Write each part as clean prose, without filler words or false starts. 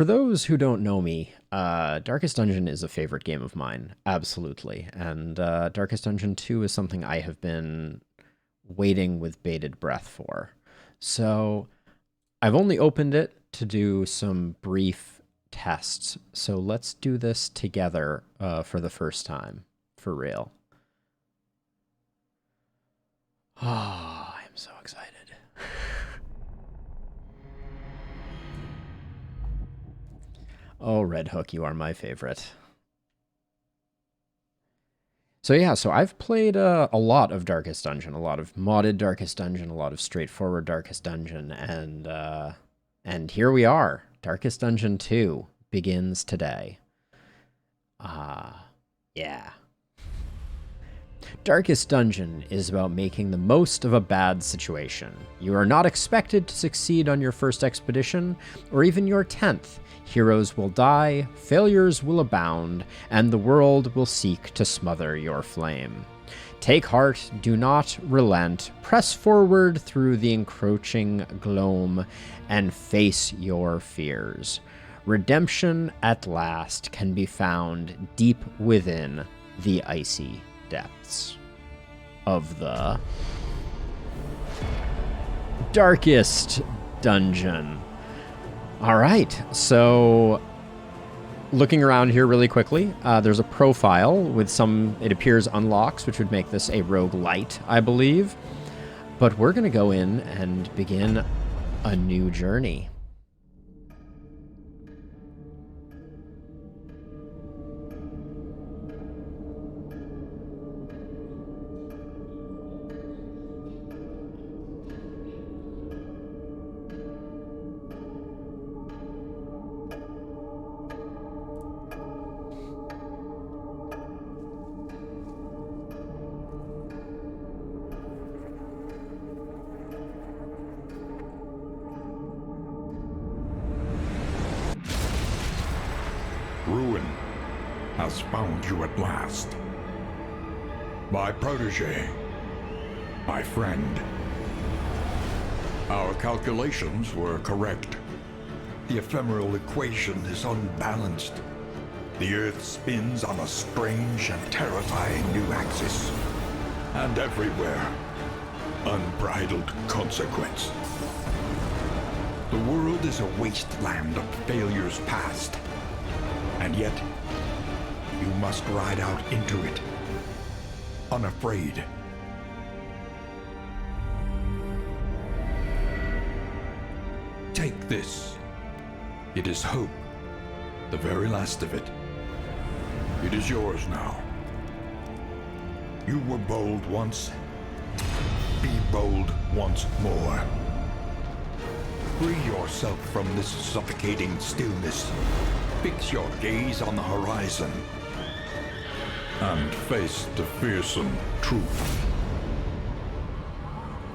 For those who don't know me, Darkest Dungeon is a favorite game of mine, absolutely. And Darkest Dungeon 2 is something I have been waiting with bated breath for. So I've only opened it to do some brief tests. So let's do this together for the first time, for real. Oh, I'm so excited. Oh, Red Hook, you are my favorite. So yeah, so I've played a lot of Darkest Dungeon, a lot of modded Darkest Dungeon, a lot of straightforward Darkest Dungeon, and here we are. Darkest Dungeon 2 begins today. Yeah. Darkest Dungeon is about making the most of a bad situation. You are not expected to succeed on your first expedition, or even your 10th. Heroes will die, failures will abound, and the world will seek to smother your flame. Take heart, do not relent, press forward through the encroaching gloom, and face your fears. Redemption at last can be found deep within the icy depths of the Darkest Dungeon. All right, so looking around here really quickly, there's a profile with some, it appears, unlocks, which would make this a roguelite, I believe. But we're going to go in and begin a new journey. Ruin has found you at last. My protege, my friend. Our calculations were correct. The ephemeral equation is unbalanced. The Earth spins on a strange and terrifying new axis. And everywhere, unbridled consequence. The world is a wasteland of failures past. And yet, you must ride out into it, unafraid. Take this. It is hope, the very last of it. It is yours now. You were bold once. Be bold once more. Free yourself from this suffocating stillness. Fix your gaze on the horizon. And face the fearsome truth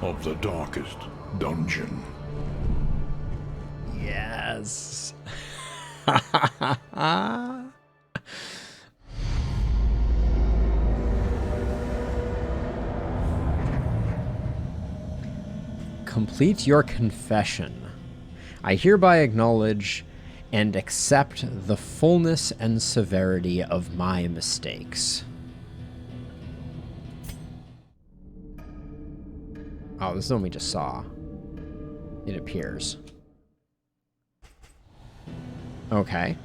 of the Darkest Dungeon. Yes. Complete your confession. I hereby acknowledge and accept the fullness and severity of my mistakes. Oh, this is the one we just saw. It appears. Okay.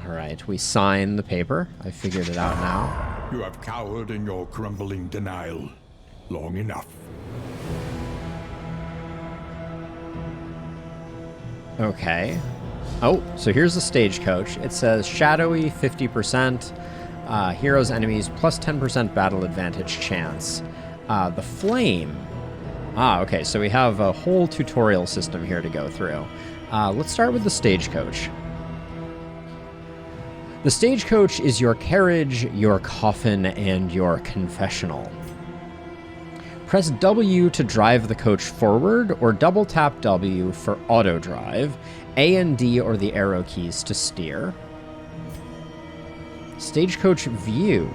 All right, we sign the paper. I figured it out now. You have cowered in your crumbling denial long enough. Okay. Oh, so here's the Stagecoach. It says shadowy 50%, heroes, enemies, plus 10% battle advantage chance. The flame. Okay, so we have a whole tutorial system here to go through. Let's start with the Stagecoach. The Stagecoach is your carriage, your coffin, and your confessional. Press W to drive the coach forward, or double tap W for auto drive, A and D or the arrow keys to steer. Stagecoach view.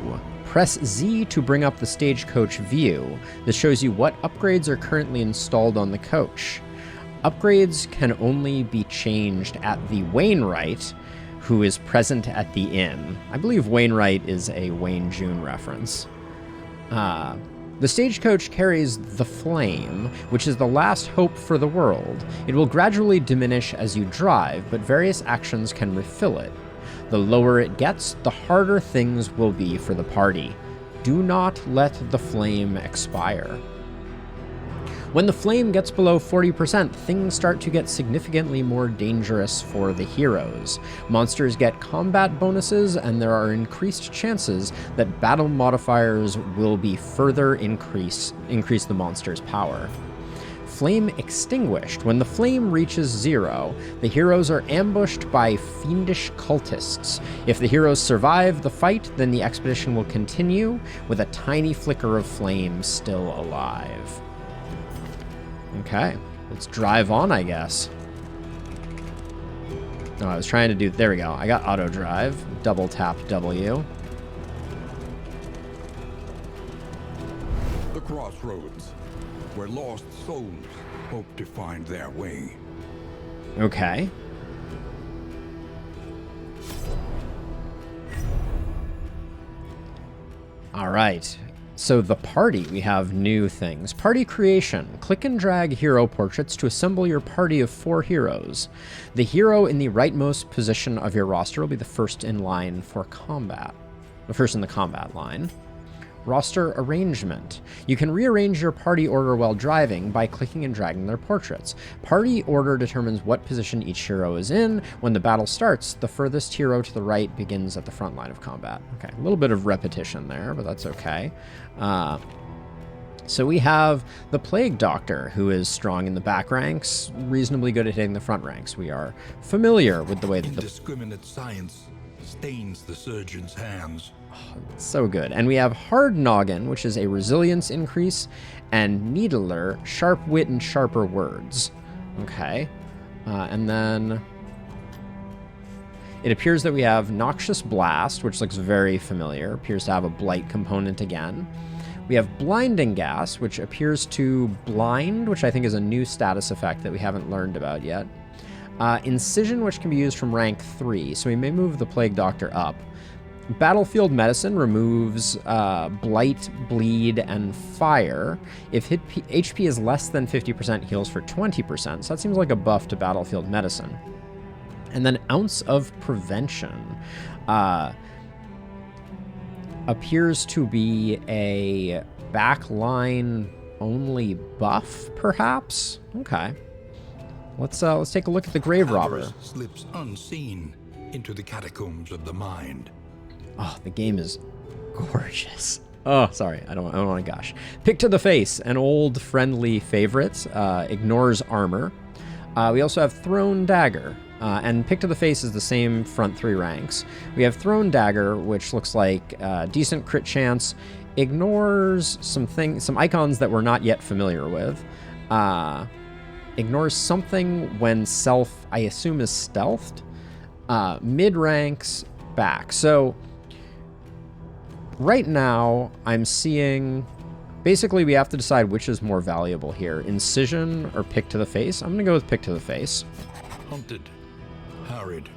Press Z to bring up the Stagecoach view. This shows you what upgrades are currently installed on the coach. Upgrades can only be changed at the Wainwright, who is present at the inn. I believe Wainwright is a Wayne June reference. The Stagecoach carries the Flame, which is the last hope for the world. It will gradually diminish as you drive, but various actions can refill it. The lower it gets, the harder things will be for the party. Do not let the Flame expire. When the Flame gets below 40%, things start to get significantly more dangerous for the heroes. Monsters get combat bonuses, and there are increased chances that battle modifiers will be further increase the monster's power. Flame extinguished. When the flame reaches 0, the heroes are ambushed by fiendish cultists. If the heroes survive the fight, then the expedition will continue with a tiny flicker of flame still alive. Okay, let's drive on, I guess. No, I was trying to do... There we go. I got auto drive. Double tap W. The crossroads, where lost souls hope to find their way. Okay. All right. So the party, we have new things. Party creation. Click and drag hero portraits to assemble your party of 4 heroes. The hero in the rightmost position of your roster will be the first in line for combat. The first in the combat line. Roster arrangement. You can rearrange your party order while driving by clicking and dragging their portraits. Party order determines what position each hero is in. When the battle starts, the furthest hero to the right begins at the front line of combat. Okay, a little bit of repetition there, but that's okay. So we have the Plague Doctor, who is strong in the back ranks, reasonably good at hitting the front ranks. We are familiar with the way that indiscriminate science stains the surgeon's hands. So good. And we have Hard Noggin, which is a resilience increase, and Needler, sharp wit and sharper words. Okay. And then it appears that we have Noxious Blast, which looks very familiar. Appears to have a blight component again. We have Blinding Gas, which appears to blind, which I think is a new status effect that we haven't learned about yet. Incision, which can be used from rank 3, so we may move the Plague Doctor up. Battlefield Medicine removes Blight, Bleed, and Fire. If HP is less than 50%, heals for 20%, so that seems like a buff to Battlefield Medicine. And then Ounce of Prevention appears to be a backline only buff, perhaps? Okay. Let's take a look at the Grave Robber. Slips unseen into the catacombs of the mind. Oh, the game is gorgeous. Oh, sorry, I don't want to gush. Pick to the Face, an old friendly favorite, ignores armor. We also have Thrown Dagger, and Pick to the Face is the same front 3 ranks. We have Thrown Dagger, which looks like decent crit chance, ignores some icons that we're not yet familiar with. Ignores something when self, I assume, is stealthed. Mid ranks back. So right now I'm seeing, basically we have to decide which is more valuable here, Incision or Pick to the Face. I'm gonna go with Pick to the Face. Hunted, harried,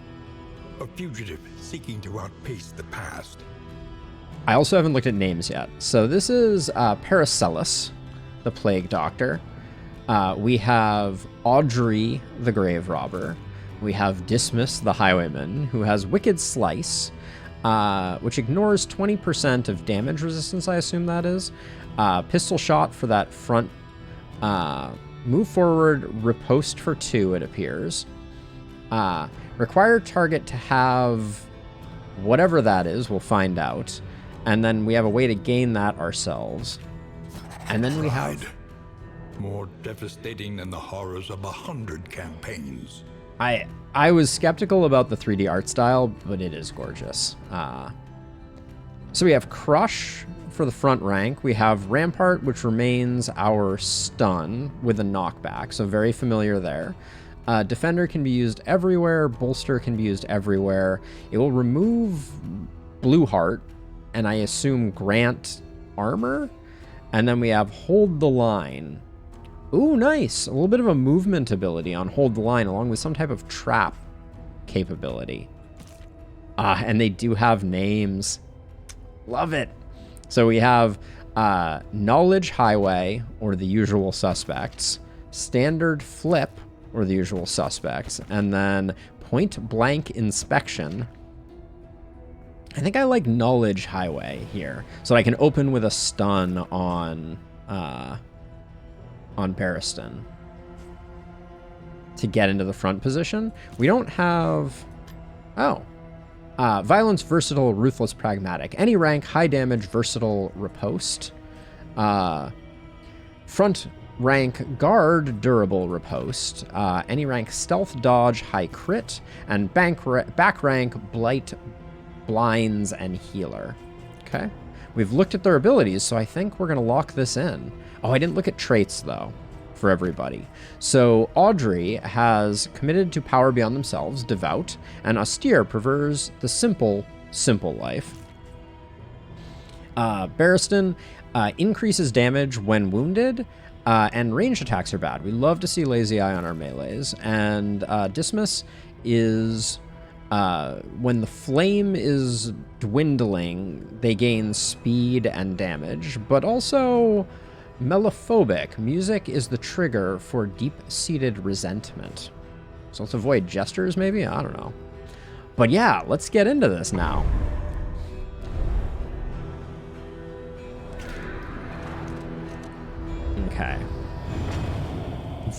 a fugitive seeking to outpace the past. I also haven't looked at names yet. So this is Paracelsus, the Plague Doctor. We have Audrey, the Grave Robber. We have Dismas, the Highwayman, who has Wicked Slice, which ignores 20% of damage resistance, I assume that is. Pistol Shot for that front. Move forward, riposte for 2, it appears. Require target to have whatever that is, we'll find out. And then we have a way to gain that ourselves. And then we have... more devastating than the horrors of 100 campaigns. I was skeptical about the 3D art style, but it is gorgeous. So we have Crush for the front rank. We have Rampart, which remains our stun with a knockback, so very familiar there. Defender can be used everywhere. Bolster can be used everywhere. It will remove Blue Heart and I assume grant armor. And then we have hold the line. Ooh, nice. A little bit of a movement ability on hold the line, along with some type of trap capability. And they do have names. Love it. So we have Knowledge Highway, or the usual suspects, Standard Flip, or the usual suspects, and then Point Blank Inspection. I think I like Knowledge Highway here, so I can open with a stun on Barristan to get into the front position. We don't have... Oh. Violence, Versatile, Ruthless, Pragmatic. Any rank, high damage, versatile, riposte. Front rank, Guard, Durable, riposte. Any rank, Stealth, Dodge, high crit. And back rank, Blight, Blinds, and Healer. Okay. We've looked at their abilities, so I think we're going to lock this in. Oh, I didn't look at traits, though, for everybody. So Audrey has Committed to Power Beyond Themselves, Devout, and Austere prefers the simple life. Barristan increases damage when wounded, and ranged attacks are bad. We love to see Lazy Eye on our melees. And Dismas is... when the flame is dwindling, they gain speed and damage, but also Melophobic. Music is the trigger for deep-seated resentment. So let's avoid gestures, maybe? I don't know. But yeah, let's get into this now. Okay.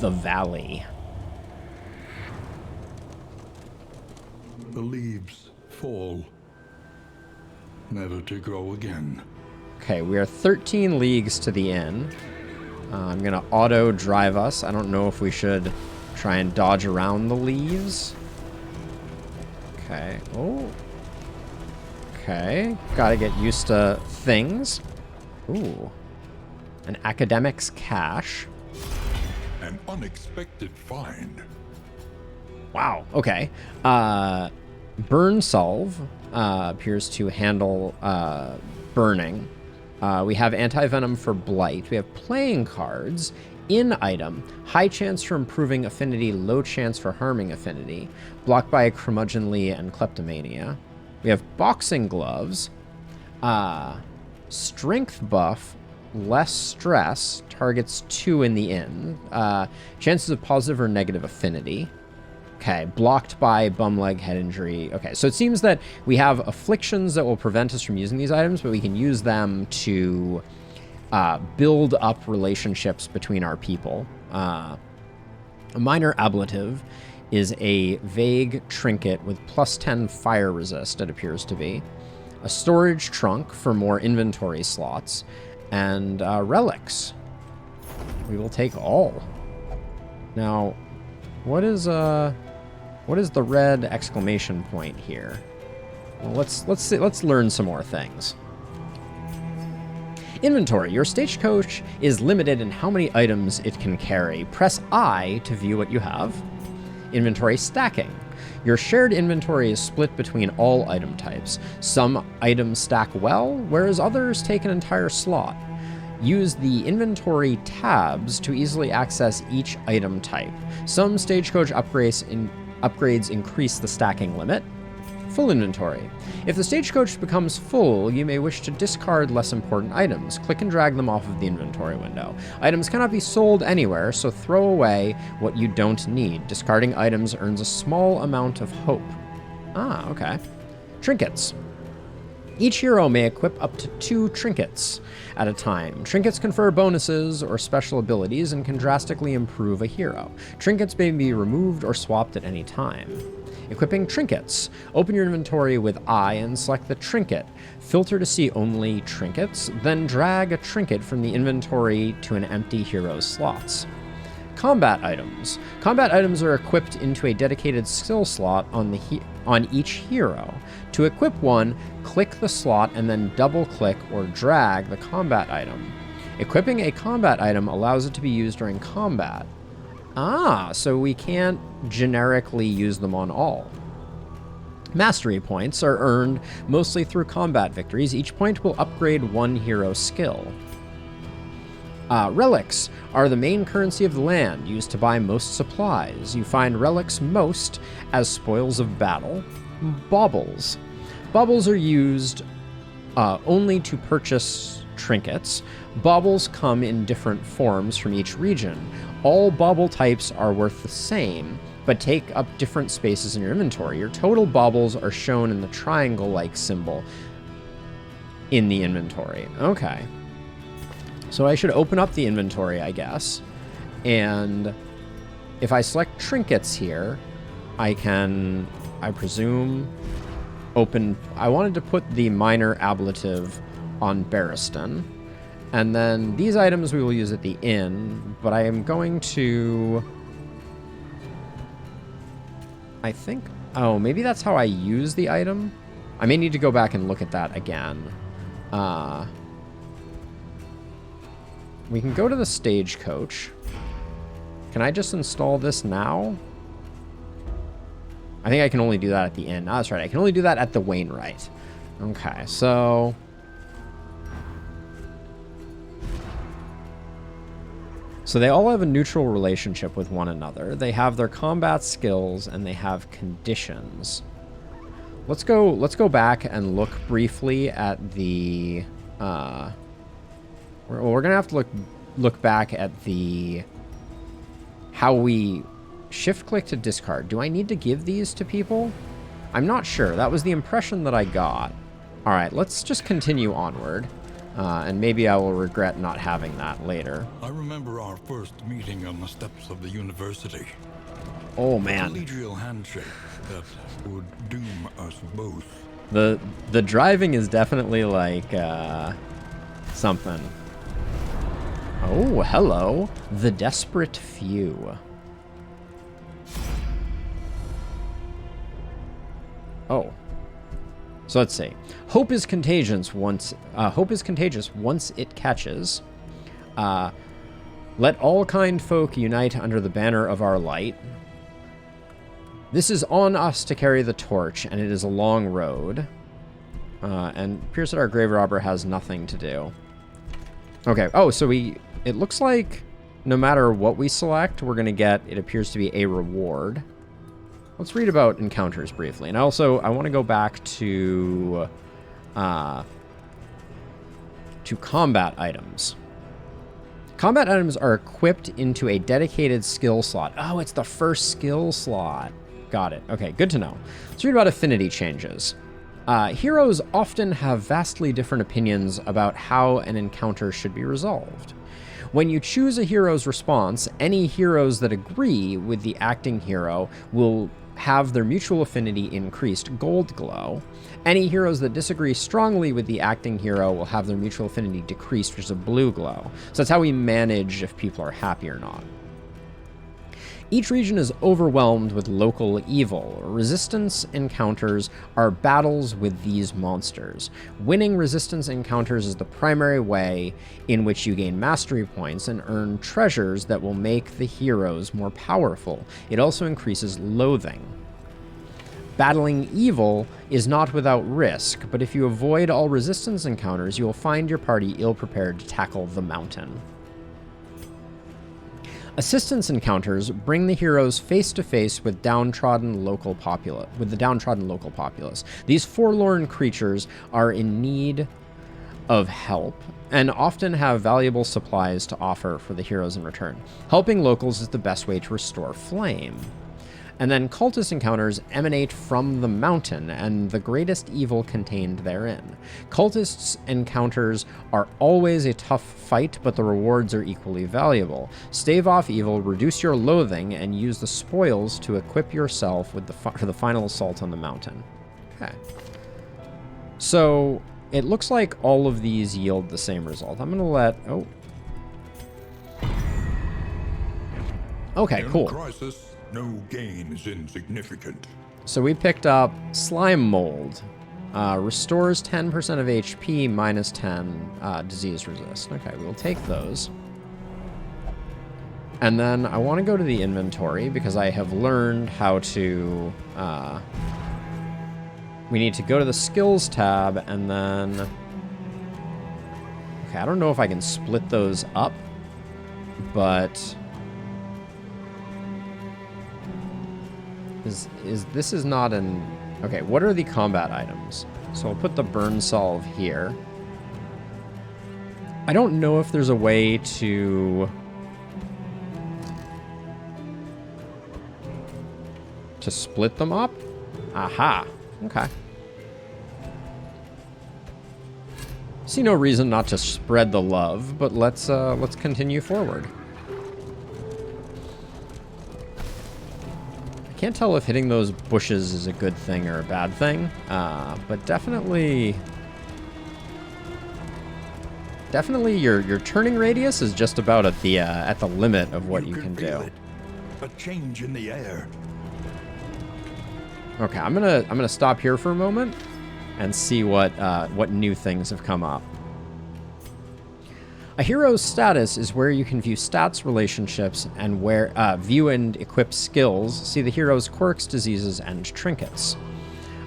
The Valley. The leaves fall, never to grow again. Okay, we are 13 leagues to the inn. I'm going to auto drive us. I don't know if we should try and dodge around the leaves. Okay. Oh. Okay. Gotta get used to things. Ooh. An academic's cache. An unexpected find. Wow. Okay. Burn Solve appears to handle burning. We have Anti-Venom for Blight. We have playing cards. In item. High chance for improving affinity, low chance for harming affinity. Blocked by curmudgeonly and kleptomania. We have boxing gloves. Strength buff. Less stress. Targets 2 in the inn. Chances of positive or negative affinity. Okay, blocked by bum leg, head injury. Okay, so it seems that we have afflictions that will prevent us from using these items, but we can use them to build up relationships between our people. A minor ablative is a vague trinket with +10 fire resist, it appears to be. A storage trunk for more inventory slots. And relics. We will take all. Now, what is the red exclamation point here? Well, let's learn some more things. Inventory. Your stagecoach is limited in how many items it can carry. Press I to view what you have. Inventory stacking. Your shared inventory is split between all item types. Some items stack well, whereas others take an entire slot. Use the inventory tabs to easily access each item type. Some stagecoach upgrades increase the stacking limit. Full inventory. If the stagecoach becomes full, you may wish to discard less important items. Click and drag them off of the inventory window. Items cannot be sold anywhere, so throw away what you don't need. Discarding items earns a small amount of hope. Ah, okay. Trinkets. Each hero may equip up to 2 trinkets at a time. Trinkets confer bonuses or special abilities and can drastically improve a hero. Trinkets may be removed or swapped at any time. Equipping trinkets. Open your inventory with I and select the trinket. Filter to see only trinkets, then drag a trinket from the inventory to an empty hero's slots. Combat items. Combat items are equipped into a dedicated skill slot on each hero. To equip one, click the slot and then double-click or drag the combat item. Equipping a combat item allows it to be used during combat. Ah, so we can't generically use them on all. Mastery points are earned mostly through combat victories. Each point will upgrade one hero skill. Relics are the main currency of the land, used to buy most supplies. You find relics most as spoils of battle. Baubles. Baubles are used only to purchase trinkets. Baubles come in different forms from each region. All bauble types are worth the same, but take up different spaces in your inventory. Your total baubles are shown in the triangle-like symbol in the inventory. Okay. So I should open up the inventory, I guess. And if I select trinkets here, I can, I presume, open... I wanted to put the minor ablative on Barristan. And then these items we will use at the inn, but I am going to... I think... Oh, maybe that's how I use the item? I may need to go back and look at that again. We can go to the Stagecoach. Can I just install this now? I think I can only do that at the inn. Oh, that's right. I can only do that at the Wainwright. Okay, so... So they all have a neutral relationship with one another. They have their combat skills and they have conditions. Let's go back and look briefly at the we're gonna have to look back at the how we shift click to discard. Do I need to give these to people? I'm not sure. That was the impression that I got. All right, let's just continue onward. And maybe I will regret not having that later. I remember our first meeting on the steps of the university. Oh, man. A collegial handshake that would doom us both. The driving is definitely like something. Oh, hello. The Desperate Few. Oh. So let's see. Hope is contagious once it catches. Let all kind folk unite under the banner of our light. This is on us to carry the torch, and it is a long road. And appears that our grave robber has nothing to do. Okay. Oh, so it looks like no matter what we select, we're going to get, it appears to be a reward. Let's read about encounters briefly. And also, I want to go back to combat items. Combat items are equipped into a dedicated skill slot. Oh, it's the first skill slot. Got it. Okay, good to know. Let's read about affinity changes. Heroes often have vastly different opinions about how an encounter should be resolved. When you choose a hero's response, any heroes that agree with the acting hero will have their mutual affinity increased, gold glow. Any heroes that disagree strongly with the acting hero will have their mutual affinity decreased, which is a blue glow. So that's how we manage if people are happy or not. Each region is overwhelmed with local evil. Resistance encounters are battles with these monsters. Winning resistance encounters is the primary way in which you gain mastery points and earn treasures that will make the heroes more powerful. It also increases loathing. Battling evil is not without risk, but if you avoid all resistance encounters, you will find your party ill-prepared to tackle the mountain. Assistance encounters bring the heroes face to face with the downtrodden local populace. These forlorn creatures are in need of help and often have valuable supplies to offer for the heroes in return. Helping locals is the best way to restore flame. And then cultist encounters emanate from the mountain and the greatest evil contained therein. Cultists' encounters are always a tough fight, but the rewards are equally valuable. Stave off evil, reduce your loathing, and use the spoils to equip yourself with for the final assault on the mountain. Okay. So it looks like all of these yield the same result. I'm going to let... Oh. Okay, cool. Crisis. No gain is insignificant. So we picked up Slime Mold. Restores 10% of HP, minus 10 disease resist. Okay, we'll take those. And then I want to go to the inventory because I have learned how to... I want to go to the inventory because I have learned how to we need to go to the skills tab and then... Okay, I don't know if I can split those up, but... This is not an... Okay, what are the combat items? So I'll put the burn salve here. I don't know if there's a way to split them up. Aha. Okay. See no reason not to spread the love, but let's continue forward. I can't tell if hitting those bushes is a good thing or a bad thing, but definitely your turning radius is just about at the limit of what you can do. A change in the air. Okay, I'm gonna stop here for a moment and see what new things have come up. A hero's status is where you can view stats, relationships, and where view and equip skills, see the hero's quirks, diseases, and trinkets.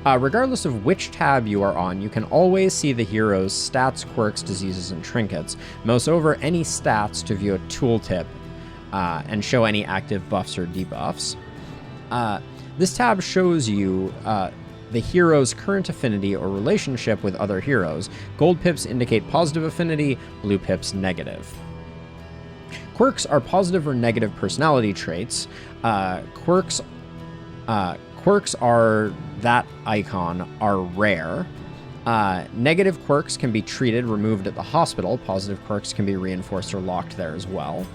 Regardless of which tab you are on, you can always see the hero's stats, quirks, diseases, and trinkets. Mouse over any stats to view a tooltip and show any active buffs or debuffs. This tab shows you the hero's current affinity or relationship with other heroes. Gold pips indicate positive affinity, blue pips negative. Quirks are positive or negative personality traits. Quirks are that icon are rare. Negative quirks can be treated, removed at the hospital. Positive quirks can be reinforced or locked there as well.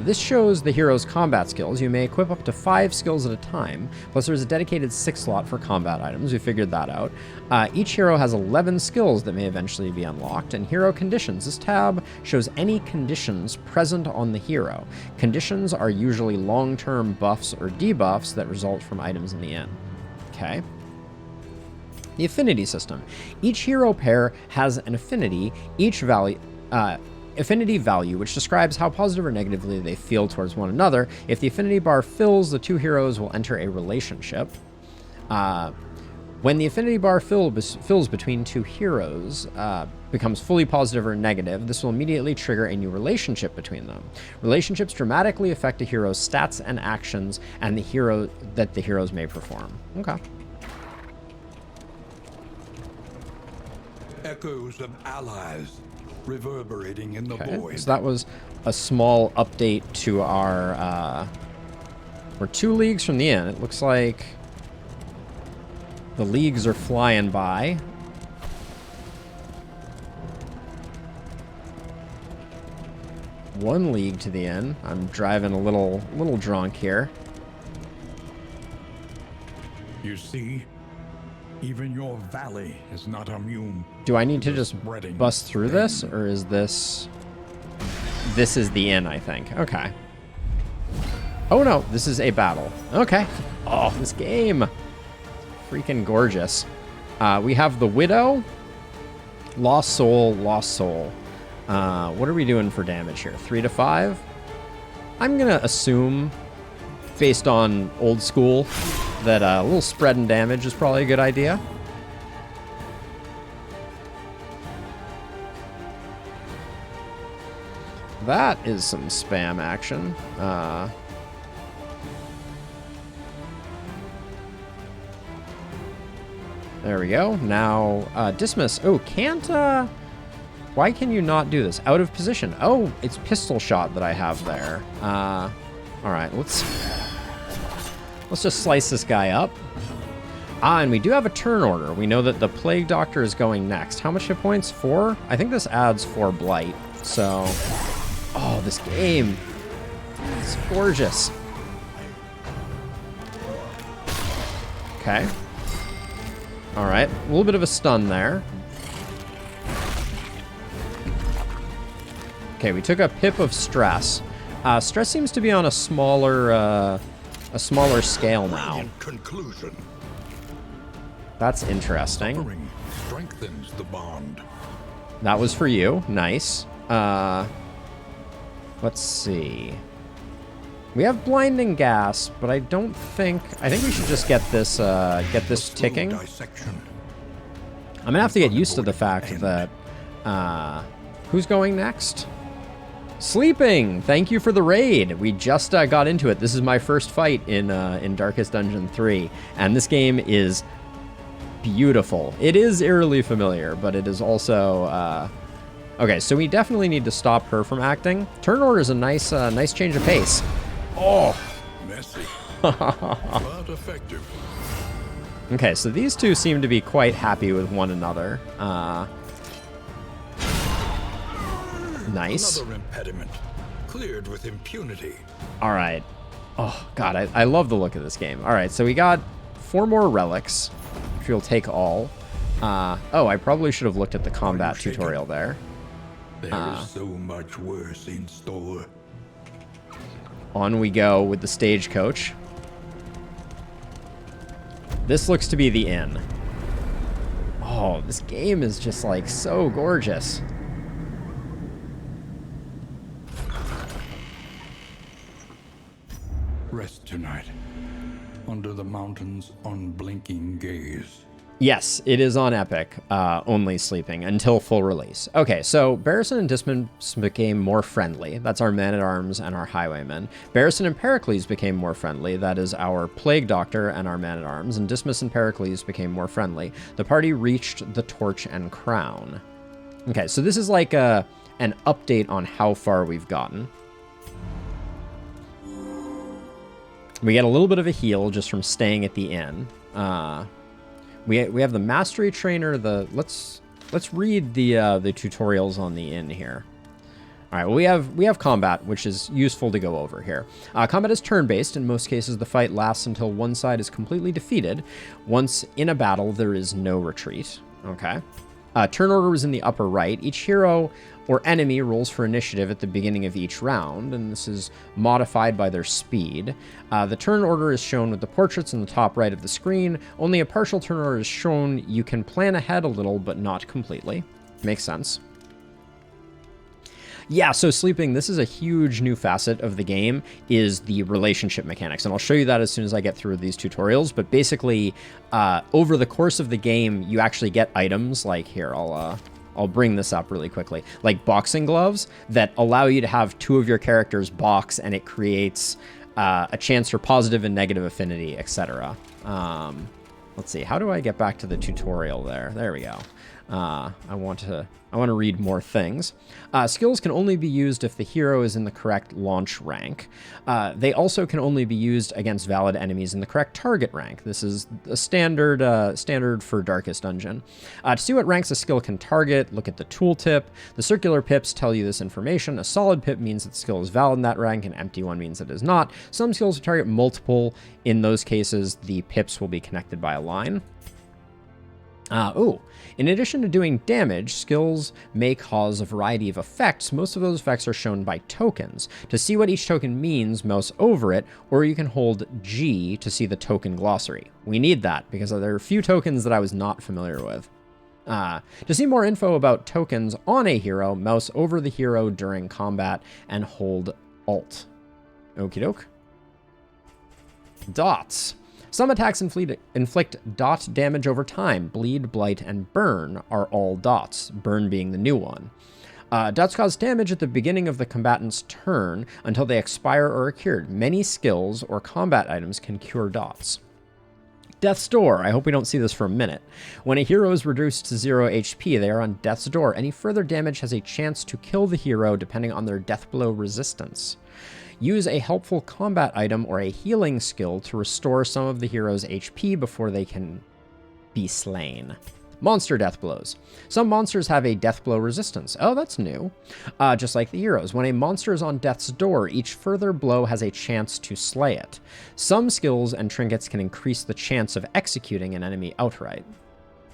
This shows the hero's combat skills. You may equip up to 5 skills at a time, plus there's a dedicated 6 slot for combat items. We figured that out. Each hero has 11 skills that may eventually be unlocked, and hero conditions. This tab shows any conditions present on the hero. Conditions are usually long-term buffs or debuffs that result from items in the inn. Okay. The affinity system. Each hero pair has an affinity, affinity value, which describes how positive or negatively they feel towards one another. If the affinity bar fills, the two heroes will enter a relationship. When the affinity bar fills between two heroes, becomes fully positive or negative, this will immediately trigger a new relationship between them. Relationships dramatically affect a hero's stats and actions and the heroes may perform. Okay. Echoes of allies reverberating in the void. So that was a small update to our... we're 2 leagues from the inn. It looks like the leagues are flying by. One league to the inn. I'm driving a little drunk here. You see, even your valley is not immune. Do I need to just bust through this, or is this... This is the inn, I think. Okay. Oh no, this is a battle. Okay. Oh, this game. Freaking gorgeous. We have the Widow. Lost Soul, Lost Soul. What are we doing for damage here? 3 to 5? I'm gonna assume, based on old school, that a little spread in damage is probably a good idea. That is some spam action. There we go. Now, dismiss. Oh, can't, why can you not do this? Out of position. Oh, it's pistol shot that I have there. Alright, let's just slice this guy up. And we do have a turn order. We know that the Plague Doctor is going next. How much hit points? 4? I think this adds 4 blight. So, oh, this game. It's gorgeous. Okay. Alright, a little bit of a stun there. Okay, we took a pip of stress. Stress seems to be on a smaller scale now. Conclusion. That's interesting. Suffering strengthens the bond. That was for you. Nice. Let's see. We have blinding gas, but I don't think... I think we should just get this ticking. I'm gonna have to get used to the fact that... who's going next? Sleeping! Thank you for the raid. We just got into it. This is my first fight in Darkest Dungeon 3, and this game is beautiful. It is eerily familiar, but it is also... Okay, so we definitely need to stop her from acting. Turn order is a nice change of pace. Oh! Messy, but effective. Okay, so these two seem to be quite happy with one another. Nice. Another impediment, cleared with impunity. All right. Oh, God, I love the look of this game. All right, so we got 4 more relics, which we'll take all. Oh, I probably should have looked at the combat tutorial there. There is so much worse in store. On we go with the Stagecoach. This looks to be the inn. Oh, this game is just, like, so gorgeous. Rest tonight, under the mountain's unblinking gaze. Yes, it is on Epic, only sleeping until full release. Okay, so Barrison and Dismas became more friendly. That's our man-at-arms and our highwaymen. Barrison and Pericles became more friendly. That is our plague doctor and our man-at-arms. And Dismas and Pericles became more friendly. The party reached the torch and crown. Okay, so this is like an update on how far we've gotten. We get a little bit of a heal just from staying at the inn. We have the mastery trainer. Let's read the tutorials on the inn here. All right, well, we have combat, which is useful to go over here. Combat is turn-based. In most cases, the fight lasts until one side is completely defeated. Once in a battle, there is no retreat. Okay. Turn order is in the upper right. Each hero or enemy rolls for initiative at the beginning of each round, and this is modified by their speed. The turn order is shown with the portraits in the top right of the screen. Only a partial turn order is shown. You can plan ahead a little, but not completely. Makes sense. Yeah, so sleeping, this is a huge new facet of the game, is the relationship mechanics. And I'll show you that as soon as I get through these tutorials. But basically, over the course of the game, you actually get items like here, I'll bring this up really quickly, like boxing gloves that allow you to have 2 of your characters box, and it creates a chance for positive and negative affinity, etc. Let's see, how do I get back to the tutorial there? There we go. I want to read more things. Skills can only be used if the hero is in the correct launch rank. They also can only be used against valid enemies in the correct target rank. This is a standard for Darkest Dungeon. To see what ranks a skill can target, look at the tooltip. The circular pips tell you this information. A solid pip means that the skill is valid in that rank, an empty one means it is not. Some skills will target multiple. In those cases, the pips will be connected by a line. In addition to doing damage, skills may cause a variety of effects. Most of those effects are shown by tokens. To see what each token means, mouse over it, or you can hold G to see the token glossary. We need that because there are a few tokens that I was not familiar with. To see more info about tokens on a hero, mouse over the hero during combat and hold Alt. Okie doke. Dots. Some attacks inflict dot damage over time. Bleed, Blight, and Burn are all dots, Burn being the new one. Dots cause damage at the beginning of the combatant's turn until they expire or are cured. Many skills or combat items can cure dots. Death's Door. I hope we don't see this for a minute. When a hero is reduced to 0 HP, they are on Death's Door. Any further damage has a chance to kill the hero depending on their death blow resistance. Use a helpful combat item or a healing skill to restore some of the hero's HP before they can be slain. Monster death blows. Some monsters have a death blow resistance. Oh, that's new. Just like the heroes. When a monster is on death's door, each further blow has a chance to slay it. Some skills and trinkets can increase the chance of executing an enemy outright.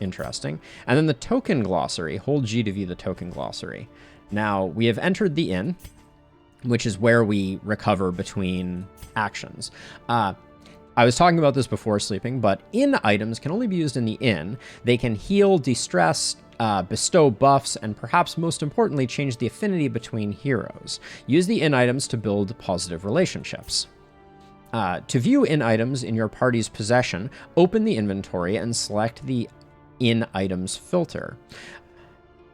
Interesting. And then the token glossary. Hold G to view the token glossary. Now, we have entered the inn, which is where we recover between actions. I was talking about this before sleeping, but inn items can only be used in the inn. They can heal, de-stress, bestow buffs, and perhaps most importantly, change the affinity between heroes. Use the in items to build positive relationships. To view in items in your party's possession, open the inventory and select the in items filter.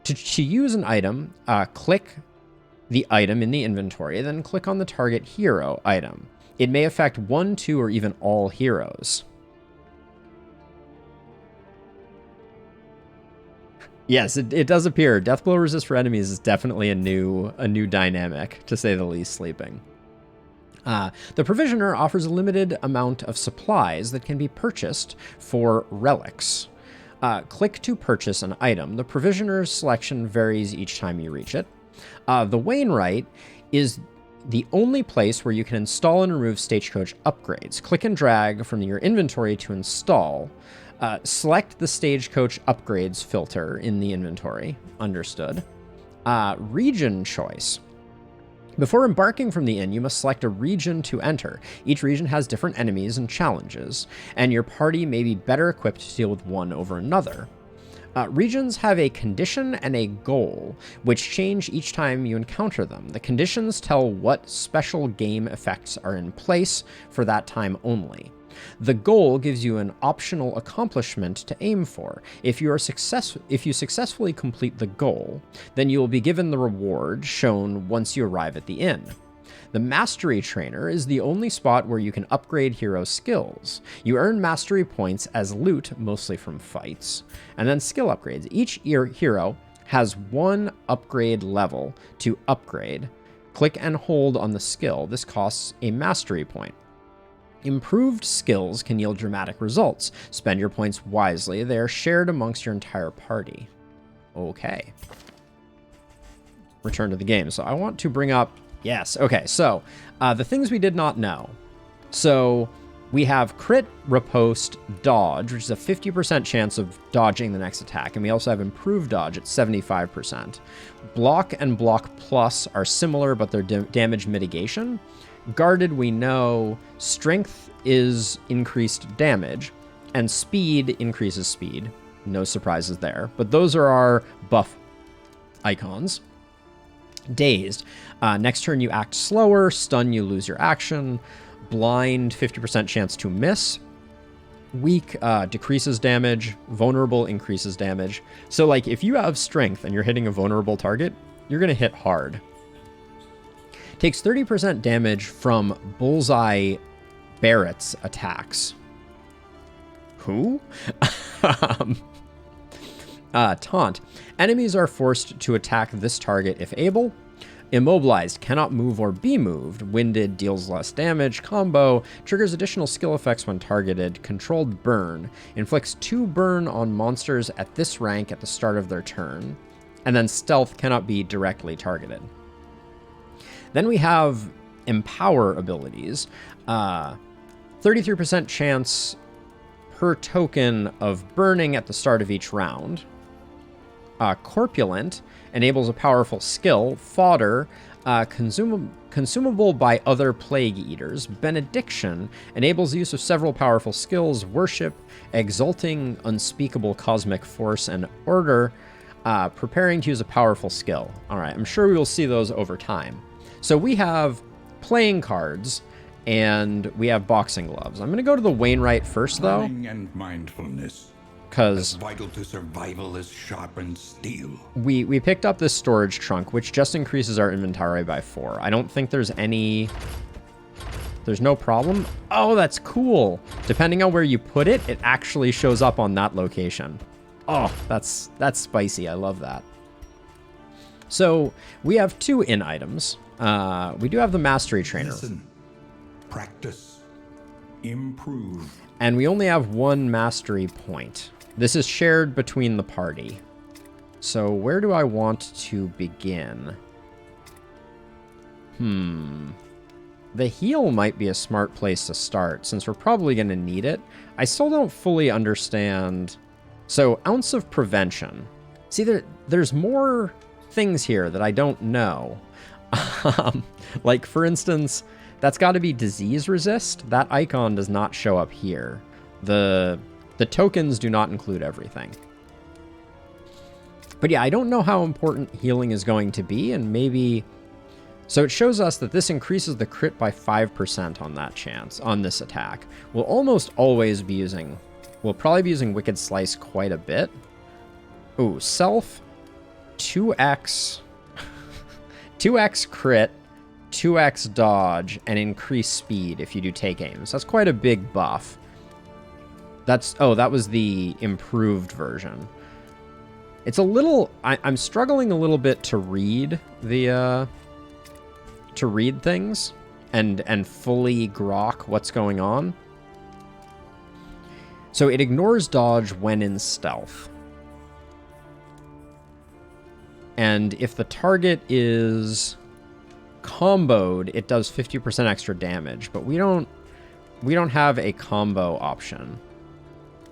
To use an item, click the item in the inventory, then click on the target hero item. It may affect one, two, or even all heroes. Yes, it does appear. Deathblow resist for enemies is definitely a new dynamic, to say the least, sleeping. The Provisioner offers a limited amount of supplies that can be purchased for relics. Click to purchase an item. The Provisioner's selection varies each time you reach it. The Wainwright is the only place where you can install and remove Stagecoach upgrades. Click and drag from your inventory to install. Select the Stagecoach upgrades filter in the inventory. Understood. Region choice. Before embarking from the inn, you must select a region to enter. Each region has different enemies and challenges, and your party may be better equipped to deal with one over another. Regions have a condition and a goal, which change each time you encounter them. The conditions tell what special game effects are in place for that time only. The goal gives you an optional accomplishment to aim for. If you successfully complete the goal, then you will be given the reward shown once you arrive at the inn. The Mastery Trainer is the only spot where you can upgrade hero skills. You earn mastery points as loot, mostly from fights, and then skill upgrades. Each hero has one upgrade level to upgrade. Click and hold on the skill. This costs a mastery point. Improved skills can yield dramatic results. Spend your points wisely. They are shared amongst your entire party. Okay. Return to the game. So I want to bring up... Yes, okay. So the things we did not know. So we have crit, riposte, dodge, which is a 50% chance of dodging the next attack. And we also have improved dodge at 75%. Block and block plus are similar, but they're damage mitigation. Guarded, we know. Strength is increased damage, and speed increases speed. No surprises there. But those are our buff icons. Dazed. Next turn you act slower. Stun, you lose your action. Blind, 50% chance to miss. Weak decreases damage. Vulnerable increases damage. So like if you have strength and you're hitting a vulnerable target, you're going to hit hard. Takes 30% damage from Bullseye Barrett's attacks. Who? Taunt. Enemies are forced to attack this target if able. Immobilized. Cannot move or be moved. Winded. Deals less damage. Combo. Triggers additional skill effects when targeted. Controlled burn. Inflicts 2 burn on monsters at this rank at the start of their turn. And then stealth. Cannot be directly targeted. Then we have Empower abilities. 33% chance per token of burning at the start of each round. Corpulent enables a powerful skill. Fodder, consumable by other plague eaters. Benediction enables the use of several powerful skills. Worship, exulting, unspeakable cosmic force, and order. Preparing to use a powerful skill. All right, I'm sure we will see those over time. So we have playing cards, and we have boxing gloves. I'm going to go to the Wainwright first, though. Planning and mindfulness. Because vital to survival is sharpened steel. We picked up this storage trunk, which just increases our inventory by 4. I don't think there's any... There's no problem. Oh, that's cool. Depending on where you put it, it actually shows up on that location. Oh, that's spicy. I love that. So we have 2 in items. We do have the Mastery Trainer. Listen, practice, improve. And we only have 1 mastery point. This is shared between the party. So where do I want to begin? The heal might be a smart place to start, since we're probably going to need it. I still don't fully understand. So, Ounce of Prevention. See, there's more things here that I don't know. Like, for instance, that's got to be disease resist. That icon does not show up here. The tokens do not include everything. But yeah, I don't know how important healing is going to be, and maybe... So it shows us that this increases the crit by 5% on that chance, on this attack. We'll almost always be using... We'll probably be using Wicked Slice quite a bit. Ooh, self, 2x... 2x crit, 2x dodge, and increase speed if you do take aims. That's quite a big buff. That's... Oh, that was the improved version. It's a little... I'm struggling a little bit to read the... to read things and fully grok what's going on. So it ignores dodge when in stealth. And if the target is comboed, it does 50% extra damage, but we don't have a combo option.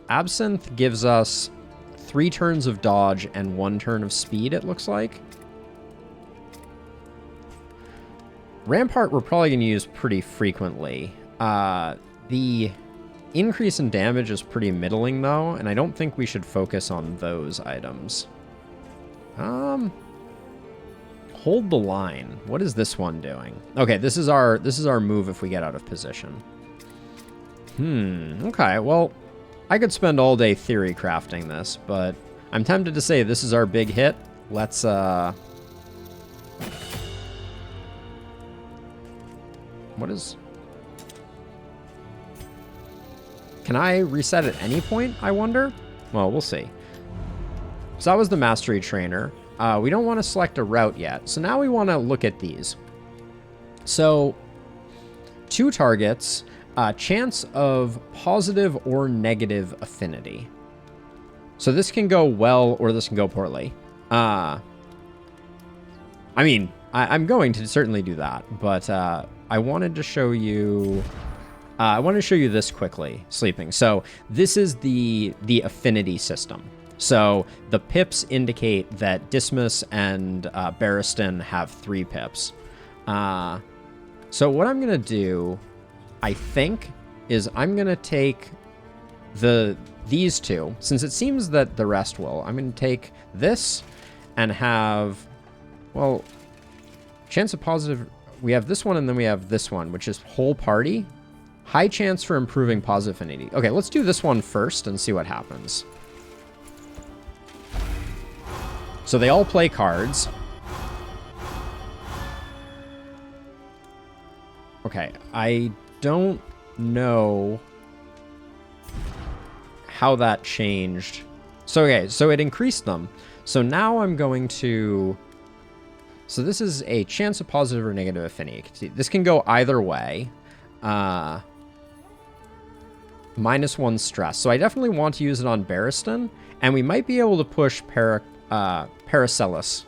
Absinthe gives us 3 turns of dodge and 1 turn of speed, it looks like. Rampart we're probably going to use pretty frequently. The increase in damage is pretty middling, though, and I don't think we should focus on those items. Hold the line. What is this one doing? Okay, this is our move if we get out of position. Okay, well, I could spend all day theory crafting this, but I'm tempted to say this is our big hit. Let's, what is... Can I reset at any point, I wonder? Well, we'll see. So that was the Mastery Trainer. We don't want to select a route yet, so now we want to look at these. So, 2 targets, chance of positive or negative affinity. So this can go well, or this can go poorly. I mean, I'm going to certainly do that, but I wanted to show you... I want to show you this quickly, Sleeping. So this is the affinity system. So the pips indicate that Dismas and Barristan have 3 pips. So what I'm going to do, I think, is I'm going to take these 2, since it seems that the rest will. I'm going to take this and have, well, chance of positive. We have this one and then we have this one, which is whole party. High chance for improving positive affinity. Okay, let's do this one first and see what happens. So they all play cards. Okay, I don't know how that changed. So, okay, so it increased them. So now I'm going to... So this is a chance of positive or negative affinity. This can go either way. -1 stress. So I definitely want to use it on Barristan, and we might be able to push Paracelsus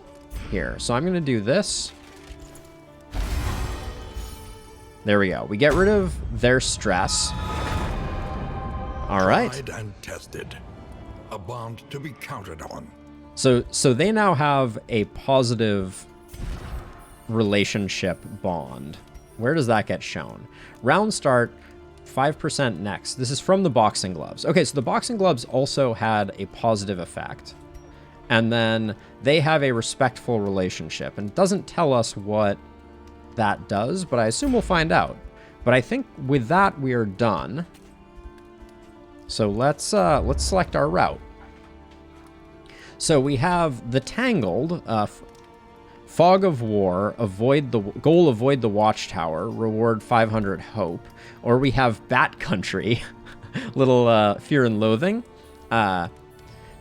here. So I'm going to do this. There we go. We get rid of their stress. All right. Tried and tested. A bond to be counted on. So they now have a positive relationship bond. Where does that get shown? Round start, 5% next. This is from the boxing gloves. Okay, so the boxing gloves also had a positive effect. And then they have a respectful relationship. And it doesn't tell us what that does, but I assume we'll find out. But I think with that, we are done. So let's select our route. So we have the Tangled, Fog of War, avoid the Watchtower, reward 500 hope. Or we have Bat Country, little fear and loathing.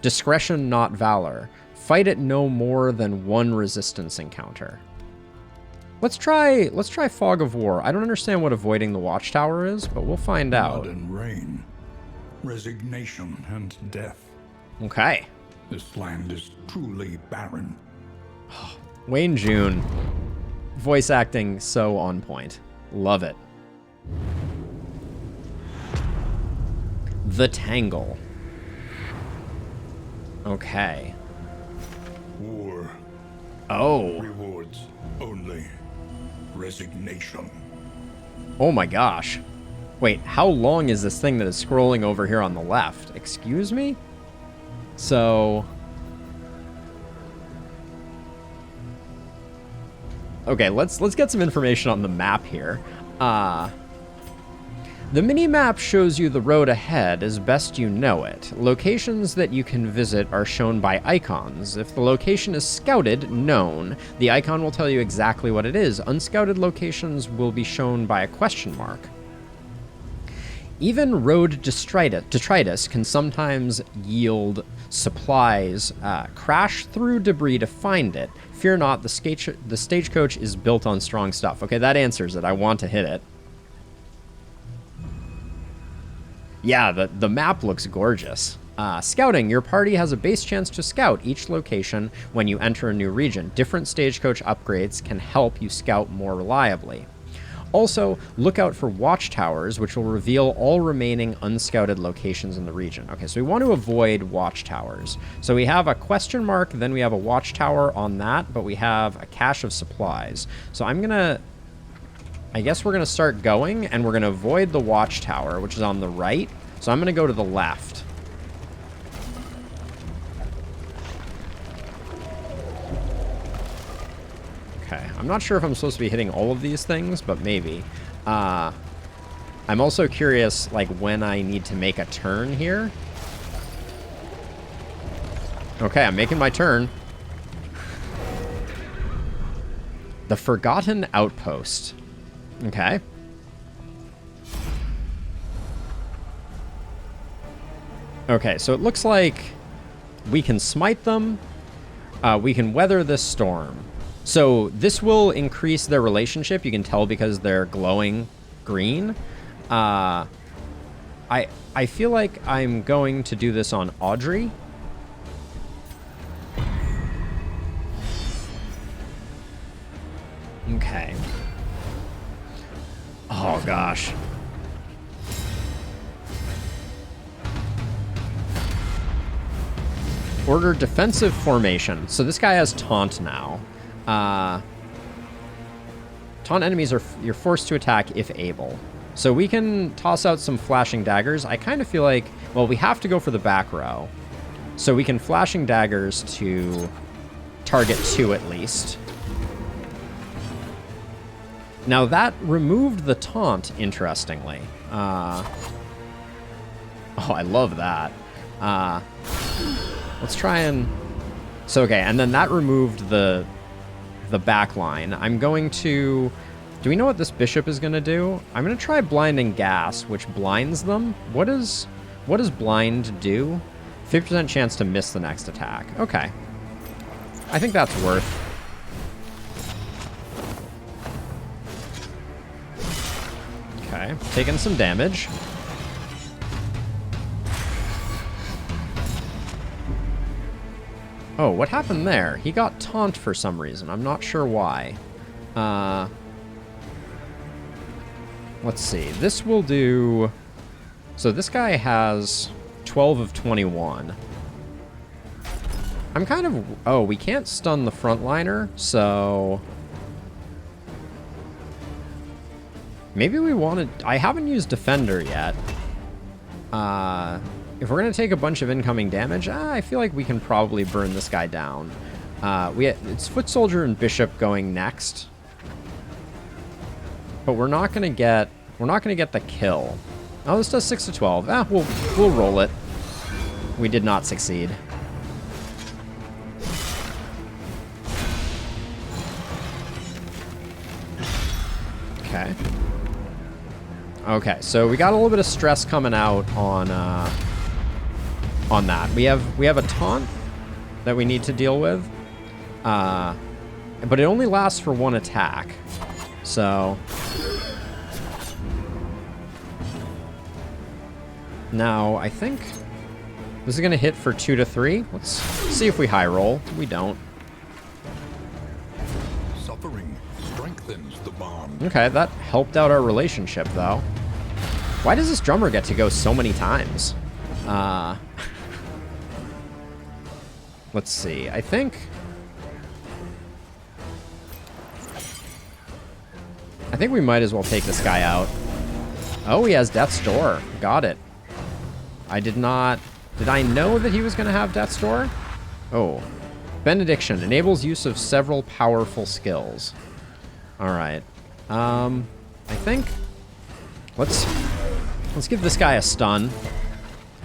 Discretion, not valor. Fight at no more than 1 resistance encounter. Let's try Fog of War. I don't understand what avoiding the Watchtower is, but we'll find out. Blood and rain, resignation and death. Okay. This land is truly barren. Wayne June. Voice acting so on point. Love it. The Tangle. Okay. War. Oh. Rewards only resignation. Oh my gosh. Wait, how long is this thing that is scrolling over here on the left? Excuse me? So... Okay, let's get some information on the map here. The mini-map shows you the road ahead as best you know it. Locations that you can visit are shown by icons. If the location is scouted, known, the icon will tell you exactly what it is. Unscouted locations will be shown by a question mark. Even road detritus can sometimes yield supplies. Crash through debris to find it. Fear not, the stagecoach is built on strong stuff. Okay, that answers it. I want to hit it. Yeah, the map looks gorgeous. Scouting. Your party has a base chance to scout each location when you enter a new region. Different stagecoach upgrades can help you scout more reliably. Also, look out for watchtowers, which will reveal all remaining unscouted locations in the region. Okay, so we want to avoid watchtowers. So we have a question mark, then we have a watchtower on that, but we have a cache of supplies. So I guess we're going to start going, and we're going to avoid the watchtower, which is on the right. So I'm going to go to the left. Okay, I'm not sure if I'm supposed to be hitting all of these things, but maybe. I'm also curious, like, when I need to make a turn here. Okay, I'm making my turn. The Forgotten Outpost. Okay. Okay, so it looks like we can smite them. We can weather this storm. So this will increase their relationship. You can tell because they're glowing green. I feel like I'm going to do this on Audrey. Okay. Oh, gosh. Order defensive formation. So this guy has taunt now. Taunt enemies you're forced to attack if able. So we can toss out some flashing daggers. I kind of feel like, well, we have to go for the back row. So we can flashing daggers to target 2 at least. Now that removed the taunt, interestingly. Oh, I love that. Let's try and... So, okay, and then that removed the back line. I'm going to... Do we know what this bishop is going to do? I'm going to try blinding gas, which blinds them. What does blind do? 50% chance to miss the next attack. Okay. I think that's worth... Okay, taking some damage. Oh, what happened there? He got taunt for some reason. I'm not sure why. Let's see. This will do... So this guy has 12 of 21. I'm kind of... Oh, we can't stun the frontliner, so... Maybe we want to... I haven't used Defender yet. If we're going to take a bunch of incoming damage, I feel like we can probably burn this guy down. It's Foot Soldier and Bishop going next. But we're not going to get... We're not going to get the kill. Oh, this does 6 to 12. We'll roll it. We did not succeed. Okay. Okay, so we got a little bit of stress coming out on that. We have a taunt that we need to deal with, but it only lasts for 1 attack. So now I think this is gonna hit for 2 to 3. Let's see if we high roll. We don't. Suffering strengthens the bond. Okay, that helped out our relationship, though. Why does this drummer get to go so many times? Let's see. I think we might as well take this guy out. Oh, he has Death's Door. Got it. I did not... Did I know that he was going to have Death's Door? Oh. Benediction enables use of several powerful skills. All right. I think let's give this guy a stun.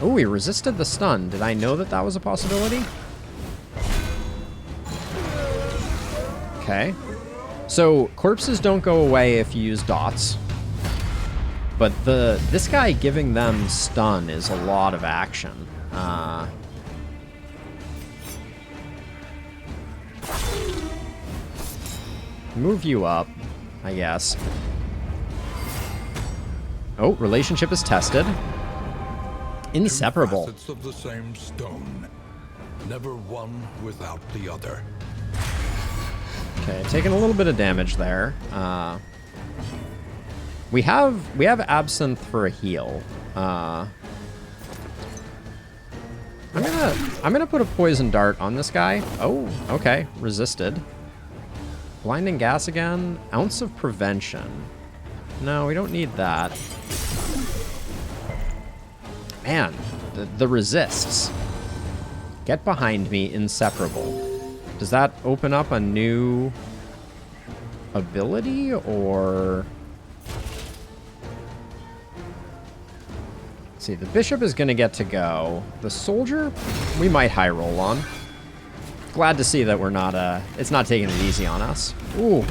Oh, he resisted the stun. Did I know that that was a possibility? Okay. So corpses don't go away if you use dots. But this guy giving them stun is a lot of action. Move you up, I guess. Oh, relationship is tested. Inseparable. Two facets of the same stone, never one without the other. Okay, taking a little bit of damage there. We have absinthe for a heal. I'm gonna put a poison dart on this guy. Oh, okay, resisted. Blinding gas again. Ounce of prevention. No, we don't need that. Man, the resists. Get behind me, inseparable. Does that open up a new ability, or... Let's see, the bishop is going to get to go. The soldier, we might high roll on. Glad to see that we're not, it's not taking it easy on us. Ooh.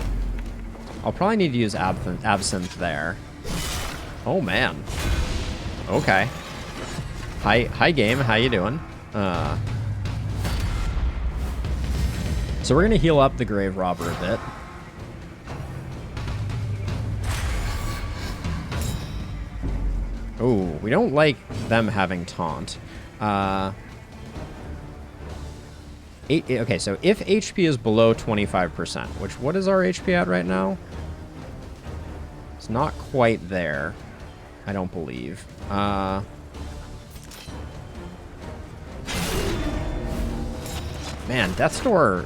I'll probably need to use absinthe there. Oh, man. Okay. Hi game, how you doing? So we're gonna heal up the grave robber a bit. Oh, we don't like them having taunt. Okay, so if HP is below 25%, which, what is our HP at right now? It's not quite there, I don't believe. Man, Death Store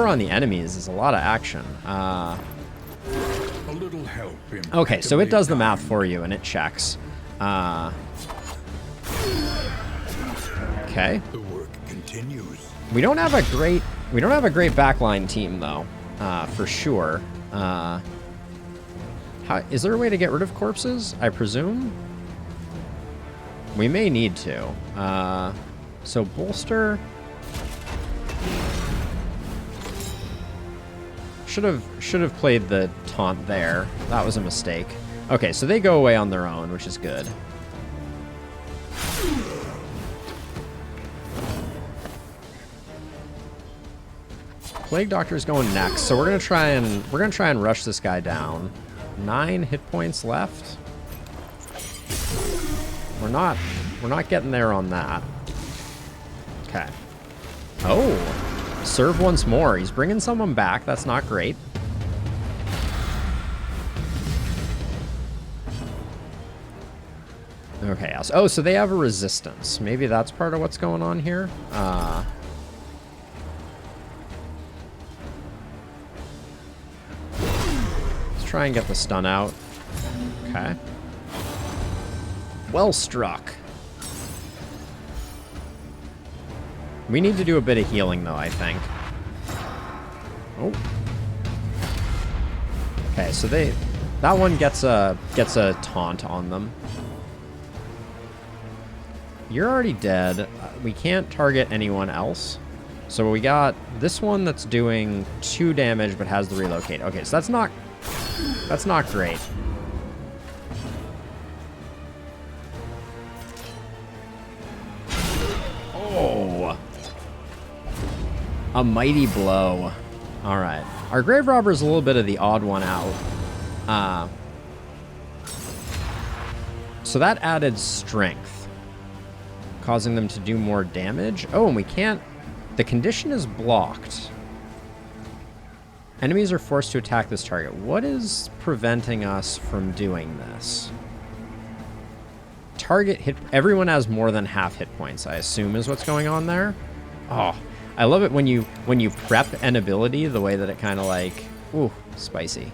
on the enemies is a lot of action. A little help. Okay, so it does the math for you and it checks. Okay. The work continues. We don't have a great backline team though, for sure. Is there a way to get rid of corpses? I presume. We may need to. So bolster. Should have played the taunt there. That was a mistake. Okay, so they go away on their own, which is good. Plague Doctor's going next, so we're gonna try and rush this guy down. 9 hit points left. We're not getting there on that. Okay. Oh. Serve once more. He's bringing someone back. That's not great. Okay. Oh, so they have a resistance. Maybe that's part of what's going on here. Let's try and get the stun out. Okay. Well struck. We need to do a bit of healing, though, I think. Oh. Okay, so that one gets a taunt on them. You're already dead. We can't target anyone else. So we got this one that's doing 2 damage but has the relocate. Okay, so that's not great. Oh. A mighty blow. All right. Our grave robber is a little bit of the odd one out. So that added strength, causing them to do more damage. Oh, and we can't... The condition is blocked. Enemies are forced to attack this target. What is preventing us from doing this? Target hit... Everyone has more than half hit points, I assume, is what's going on there. Oh, I love it when you prep an ability the way that it kind of like... Ooh, spicy.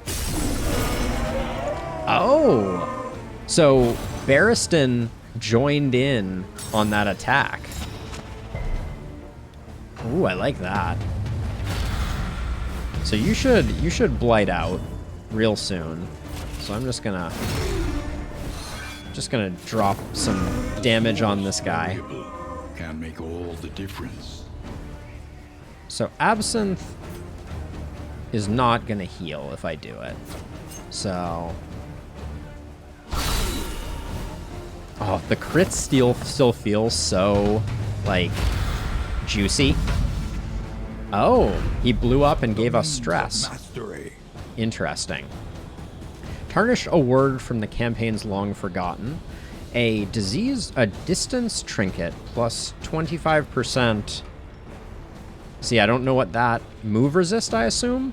Oh! So, Barristan joined in on that attack. Ooh, I like that. So you should blight out. real soon. So I'm just gonna drop some damage on this guy. Can make all the difference. So Absinthe is not gonna heal if I do it. So, oh, the crit still feels so like juicy. Oh, he blew up and gave us stress. Mastery. Interesting. Tarnish a word from the campaign's long forgotten. A distance trinket plus 25%. See, I don't know what that move resist, I assume.